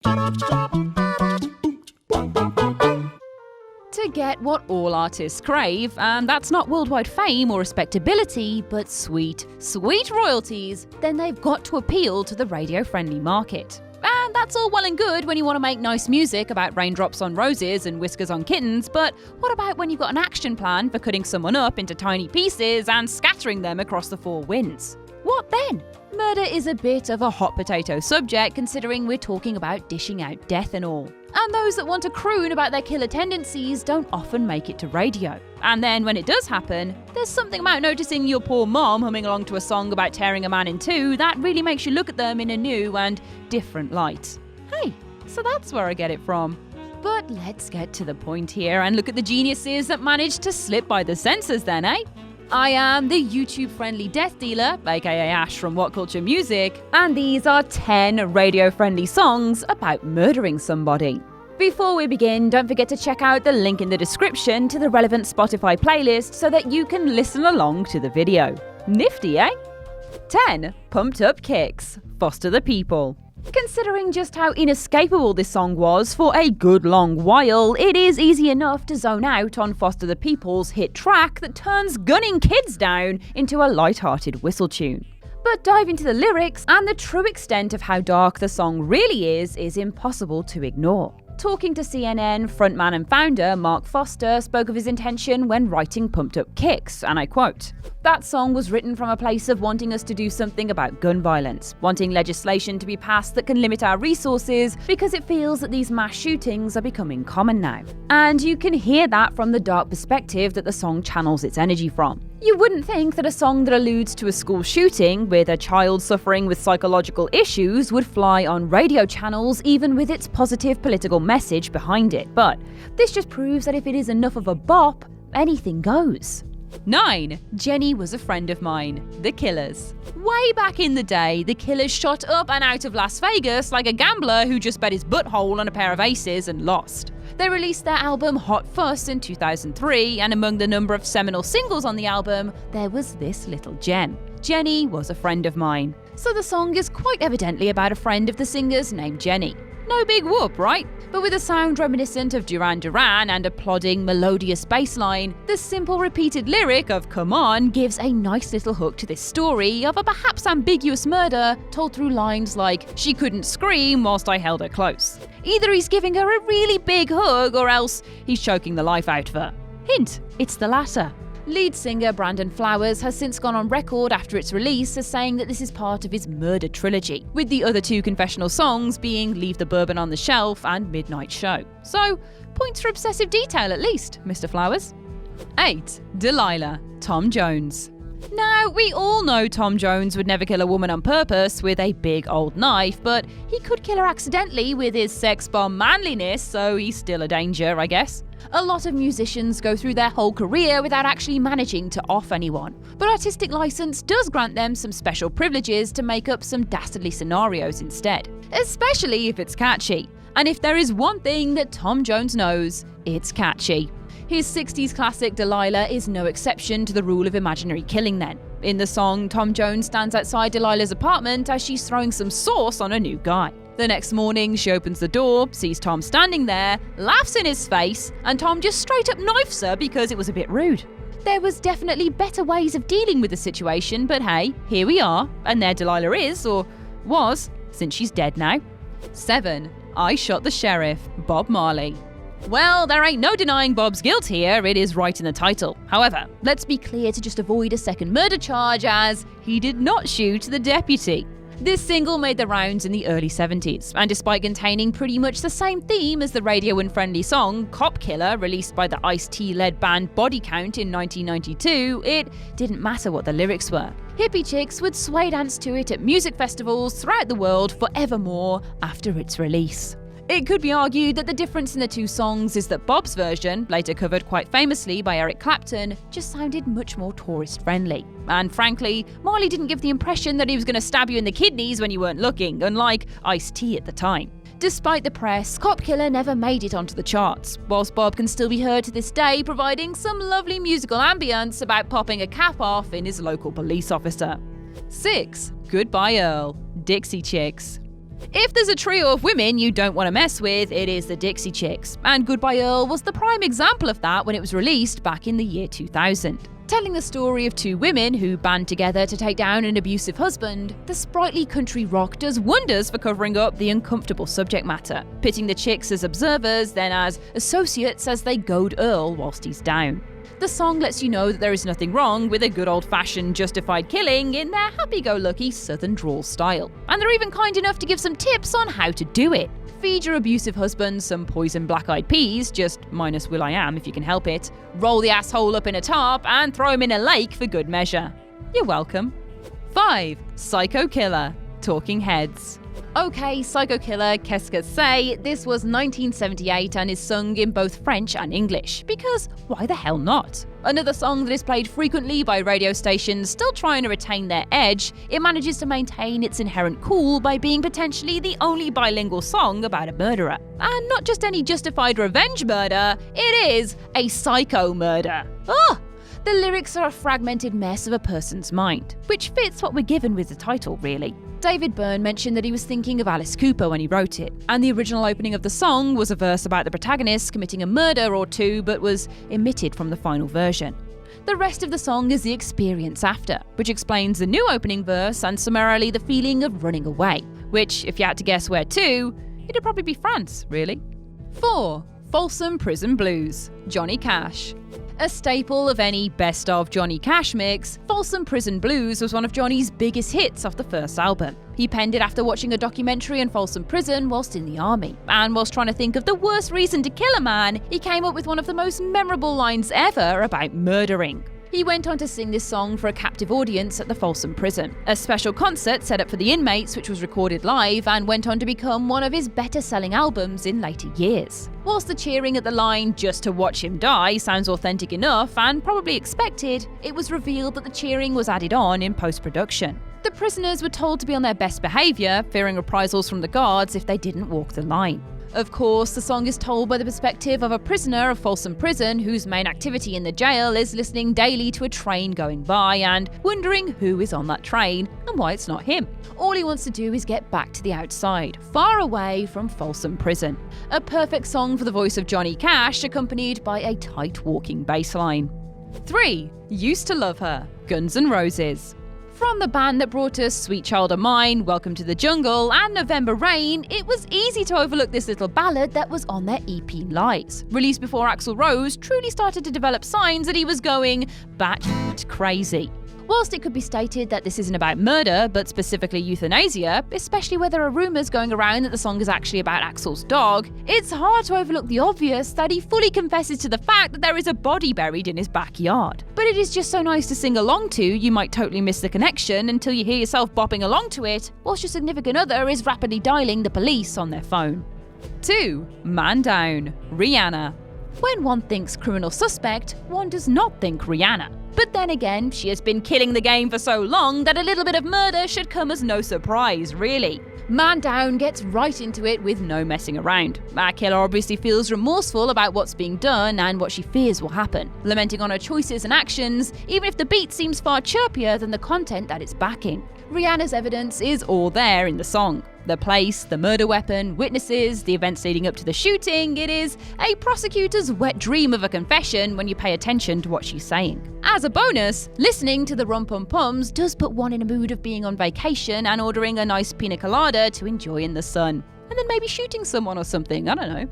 To get what all artists crave, and that's not worldwide fame or respectability, but sweet, sweet royalties, then they've got to appeal to the radio-friendly market. And that's all well and good when you want to make nice music about raindrops on roses and whiskers on kittens, but what about when you've got an action plan for cutting someone up into tiny pieces and scattering them across the four winds? What then? Murder is a bit of a hot potato subject considering we're talking about dishing out death and all. And those that want to croon about their killer tendencies don't often make it to radio. And then when it does happen, there's something about noticing your poor mom humming along to a song about tearing a man in two that really makes you look at them in a new and different light. Hey, so that's where I get it from. But let's get to the point here and look at the geniuses that managed to slip by the censors then, eh? I am the YouTube-friendly death dealer, aka Ash from WhatCulture Music, and these are 10 radio-friendly songs about murdering somebody. Before we begin, don't forget to check out the link in the description to the relevant Spotify playlist so that you can listen along to the video. Nifty, eh? 10. Pumped Up Kicks, Foster the People. Considering just how inescapable this song was for a good long while, it is easy enough to zone out on Foster the People's hit track that turns gunning kids down into a light-hearted whistle tune. But dive into the lyrics, and the true extent of how dark the song really is impossible to ignore. Talking to CNN, frontman and founder Mark Foster spoke of his intention when writing Pumped Up Kicks, and I quote, "That song was written from a place of wanting us to do something about gun violence, wanting legislation to be passed that can limit our resources because it feels that these mass shootings are becoming common now." And you can hear that from the dark perspective that the song channels its energy from. You wouldn't think that a song that alludes to a school shooting with a child suffering with psychological issues would fly on radio channels even with its positive political message behind it, but this just proves that if it is enough of a bop, anything goes. 9. Jenny Was a Friend of Mine, The Killers. Way back in the day, The Killers shot up and out of Las Vegas like a gambler who just bet his butthole on a pair of aces and lost. They released their album Hot Fuss in 2003, and among the number of seminal singles on the album, there was this little gem, Jenny Was a Friend of Mine. So the song is quite evidently about a friend of the singer's named Jenny. No big whoop, right? But with a sound reminiscent of Duran Duran and a plodding, melodious bass line, the simple repeated lyric of "Come On" gives a nice little hook to this story of a perhaps ambiguous murder told through lines like, "She couldn't scream whilst I held her close." Either he's giving her a really big hug or else he's choking the life out of her. Hint, it's the latter. Lead singer Brandon Flowers has since gone on record after its release as saying that this is part of his murder trilogy, with the other two confessional songs being Leave the Bourbon on the Shelf and Midnight Show. So, points for obsessive detail at least, Mr. Flowers. 8. Delilah, Tom Jones. Now, we all know Tom Jones would never kill a woman on purpose with a big old knife, but he could kill her accidentally with his sex bomb manliness, so he's still a danger, I guess. A lot of musicians go through their whole career without actually managing to off anyone, but artistic license does grant them some special privileges to make up some dastardly scenarios instead, especially if it's catchy. And if there is one thing that Tom Jones knows, it's catchy. His 60s classic Delilah is no exception to the rule of imaginary killing then. In the song, Tom Jones stands outside Delilah's apartment as she's throwing some sauce on a new guy. The next morning, she opens the door, sees Tom standing there, laughs in his face, and Tom just straight up knifes her because it was a bit rude. There was definitely better ways of dealing with the situation, but hey, here we are, and there Delilah is, or was, since she's dead now. 7. I Shot the Sheriff, Bob Marley. Well, there ain't no denying Bob's guilt here, it is right in the title. However, let's be clear to just avoid a second murder charge as he did not shoot the deputy. This single made the rounds in the early 70s, and despite containing pretty much the same theme as the radio-unfriendly song Cop Killer, released by the Ice-T-led band Body Count in 1992, it didn't matter what the lyrics were. Hippie chicks would sway dance to it at music festivals throughout the world forevermore after its release. It could be argued that the difference in the two songs is that Bob's version, later covered quite famously by Eric Clapton, just sounded much more tourist-friendly. And frankly, Marley didn't give the impression that he was going to stab you in the kidneys when you weren't looking, unlike Ice-T at the time. Despite the press, Cop Killer never made it onto the charts, whilst Bob can still be heard to this day providing some lovely musical ambience about popping a cap off in his local police officer. 6. Goodbye Earl, Dixie Chicks. If there's a trio of women you don't want to mess with, it is the Dixie Chicks, and Goodbye Earl was the prime example of that when it was released back in the year 2000. Telling the story of two women who band together to take down an abusive husband, the sprightly country rock does wonders for covering up the uncomfortable subject matter, pitting the chicks as observers, then as associates as they goad Earl whilst he's down. The song lets you know that there is nothing wrong with a good old-fashioned justified killing in their happy-go-lucky southern drawl style. And they're even kind enough to give some tips on how to do it. Feed your abusive husband some poisoned black-eyed peas, just minus Will.i.am if you can help it. Roll the asshole up in a tarp and throw him in a lake for good measure. You're welcome. 5. Psycho Killer. Talking Heads. Okay, Psycho Killer, qu'est-ce que c'est? This was 1978 and is sung in both French and English, because why the hell not? Another song that is played frequently by radio stations still trying to retain their edge, it manages to maintain its inherent cool by being potentially the only bilingual song about a murderer. And not just any justified revenge murder, it is a psycho murder. Ah! The lyrics are a fragmented mess of a person's mind, which fits what we're given with the title, really. David Byrne mentioned that he was thinking of Alice Cooper when he wrote it, and the original opening of the song was a verse about the protagonist committing a murder or two but was omitted from the final version. The rest of the song is the experience after, which explains the new opening verse and summarily the feeling of running away, which, if you had to guess where to, it'd probably be France, really. 4. FOLSOM Prison Blues. Johnny Cash. A staple of any best of Johnny Cash mix, FOLSOM Prison Blues was one of Johnny's biggest hits off the first album. He penned it after watching a documentary on Folsom Prison whilst in the army, and whilst trying to think of the worst reason to kill a man, he came up with one of the most memorable lines ever about murdering. He went on to sing this song for a captive audience at the Folsom Prison, a special concert set up for the inmates which was recorded live and went on to become one of his better-selling albums in later years. Whilst the cheering at the line "just to watch him die" sounds authentic enough and probably expected, it was revealed that the cheering was added on in post-production. The prisoners were told to be on their best behaviour, fearing reprisals from the guards if they didn't walk the line. Of course, the song is told by the perspective of a prisoner of Folsom Prison whose main activity in the jail is listening daily to a train going by and wondering who is on that train and why it's not him. All he wants to do is get back to the outside, far away from Folsom Prison. A perfect song for the voice of Johnny Cash, accompanied by a tight walking bass line. 3. Used to Love Her. Guns N' Roses. From the band that brought us Sweet Child of Mine, Welcome to the Jungle, and November Rain, it was easy to overlook this little ballad that was on their EP Lies, released before Axl Rose truly started to develop signs that he was going batshit crazy. Whilst it could be stated that this isn't about murder, but specifically euthanasia, especially where there are rumours going around that the song is actually about Axl's dog, it's hard to overlook the obvious that he fully confesses to the fact that there is a body buried in his backyard. But it is just so nice to sing along to, you might totally miss the connection until you hear yourself bopping along to it, whilst your significant other is rapidly dialing the police on their phone. 2. Man Down. Rihanna. When one thinks criminal suspect, one does not think Rihanna. But then again, she has been killing the game for so long that a little bit of murder should come as no surprise, really. Man Down gets right into it with no messing around. Our killer obviously feels remorseful about what's being done and what she fears will happen, lamenting on her choices and actions, even if the beat seems far chirpier than the content that it's backing. Rihanna's evidence is all there in the song. The place, the murder weapon, witnesses, the events leading up to the shooting, it is a prosecutor's wet dream of a confession when you pay attention to what she's saying. As a bonus, listening to the rum-pum-pums does put one in a mood of being on vacation and ordering a nice pina colada to enjoy in the sun. And then maybe shooting someone or something, I don't know.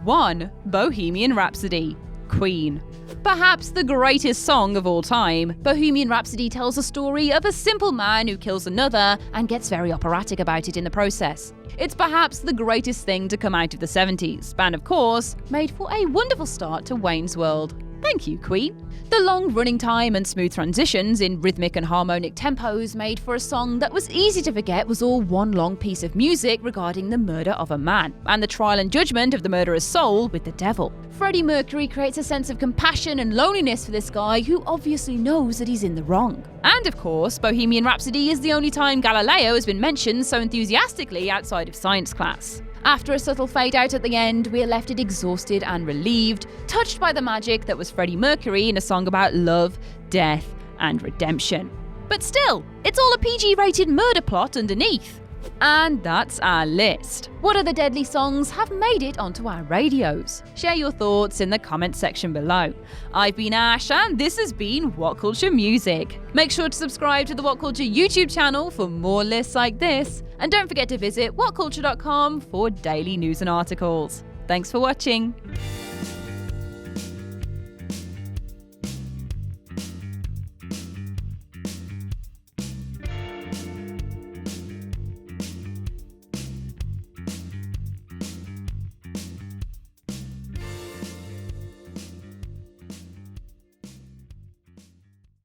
1. Bohemian Rhapsody. Queen. Perhaps the greatest song of all time, Bohemian Rhapsody tells a story of a simple man who kills another and gets very operatic about it in the process. It's perhaps the greatest thing to come out of the 70s, and of course, made for a wonderful start to Wayne's World. Thank you, Queen. The long running time and smooth transitions in rhythmic and harmonic tempos made for a song that was easy to forget was all one long piece of music regarding the murder of a man, and the trial and judgment of the murderer's soul with the devil. Freddie Mercury creates a sense of compassion and loneliness for this guy who obviously knows that he's in the wrong. And of course, Bohemian Rhapsody is the only time Galileo has been mentioned so enthusiastically outside of science class. After a subtle fade out at the end, we are left exhausted and relieved, touched by the magic that was Freddie Mercury in a song about love, death, and redemption. But still, it's all a PG-rated murder plot underneath. And that's our list. What other deadly songs have made it onto our radios? Share your thoughts in the comments section below. I've been Ash, and this has been WhatCulture Music. Make sure to subscribe to the WhatCulture YouTube channel for more lists like this. And don't forget to visit whatculture.com for daily news and articles. Thanks for watching.